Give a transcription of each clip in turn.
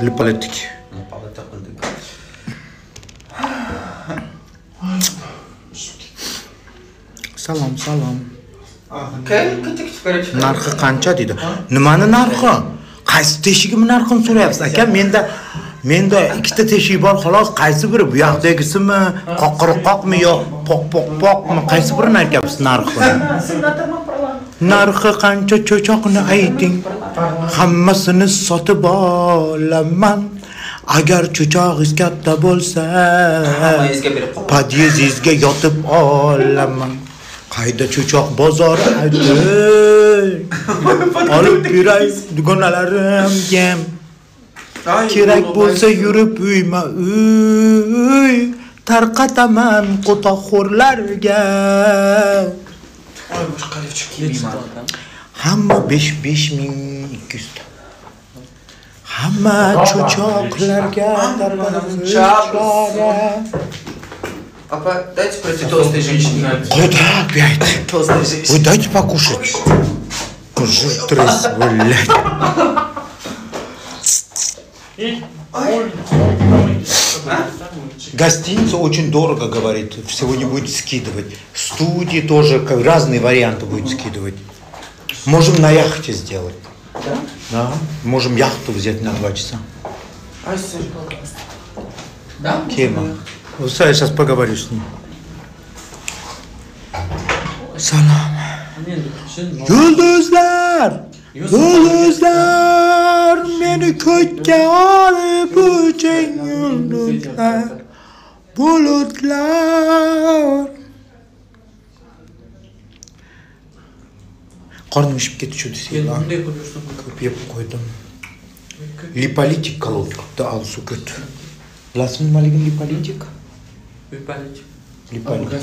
L'politik. Salom. Narxi qancha dedi. Nimani narxi? Qaysi teshigimni narxini so'rayapsiz aka? Menda ikkita teshik bor, xolos. Qaysi biri? Bu yoqdagisimi, qoqirqoqmi yo poq-poq-poqmi? Qaysi birini aytyapsiz narxini? Narxi qancha cho'choqni ayting. Hammasini sotib olaman. Agar cho'chog'ingiz katta bo'lsa, podyezdingizga yotib olaman. Qayda cho'choq bozori ayting. Olib yuray dugonalarimga. Kerak bo'lsa yurib uyma-uy tarqataman qo'toqxo'rlarga. Hamma 5200 ta. Hamma cho'choqlarga Папа, дайте пройти толстой женщине. Куда опять? Толстой женщине. Вы дайте покушать. Жутрис, блядь. Гостиница очень дорого, говорит, всего не будет скидывать. Студии тоже разные варианты будет скидывать. Можем на яхте сделать. Да? Да. Можем яхту взять на 2 часа. Да? Кема. Я сейчас поговорю с ним. Салам. Yulduzlar meni ko'kka olib uching yulduzlar bulutlar. Qornim ishib ketdi shu desanglar. Ko'p yeb qo'ydim. Lipolitik kolodkada al sukut. Bilasizmi nimaligini lipolitik? Lipolitik.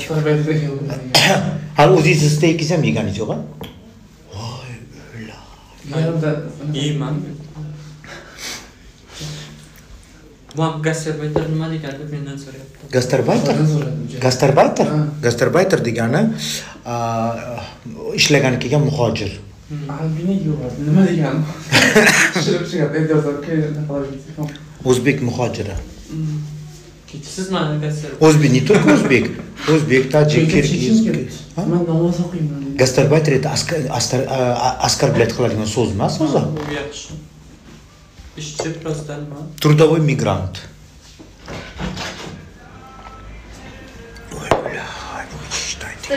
Hali o'zingiz steykis ham yeganingiz yo'q-a? Voy, o'la. Yeyman. Bu gastarbayter nima degan deb mendan so'rayapti. Gastarbayter degani ishlagani kelgan muhojir. Nima degani? O'zbek muhojiri. Kechasizmi gastarbayter? O'zbek, не только o'zbek. O'zbek, tojik, kirgiz. Men namoz o'qiyman. Gastarbayter это askar bilet qiladigan so'z emas o'zi. Bu yaxshi. Ishchi prostanmi? Трудовой мигрант. Ой, бля, считайте.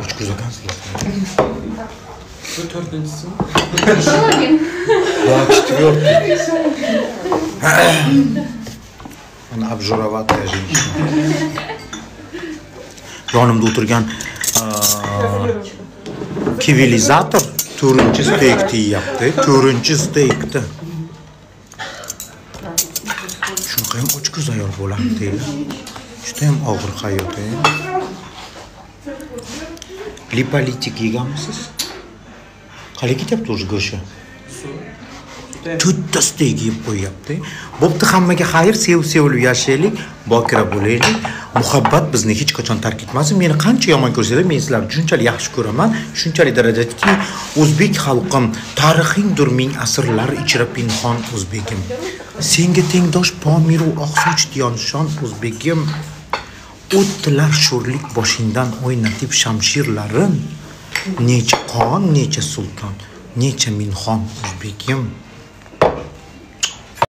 Очень кузакансыз. Bu 4-simi? Да, 4-й. Она обжороватая женщина. Yonimda o'tirgan kivilizator 4-steykni yeyapti. 4-steykni. Shunaqa ham ochko'z ayol bo'lardi. Juda ham og'ir hayot. Lipolitik yeganmisiz? Qalay ketyapti o'zi go'shi? 4 steyk yeb qo'yapti. Bo'pti, hammaga xayr, sevib yashaylik, bokira bo'laylik. Muhabbat bizni hech qachon tark etmasin. Meni qancha yomon ko'rsanglar, men sizlarni shunchalik yaxshi ko'raman, shunchalik darajadaki o'zbek xalqim, tarixingdir ming asrlar ichra pinhon o'zbegim. Senga tengdosh pomiru oqsoch diyonshon o'zbegim. O'ttilar sho'rlik boshingdan o'ynatib shamshirlarin. Necha qon, necha sulton, necha minxon o'zbegim.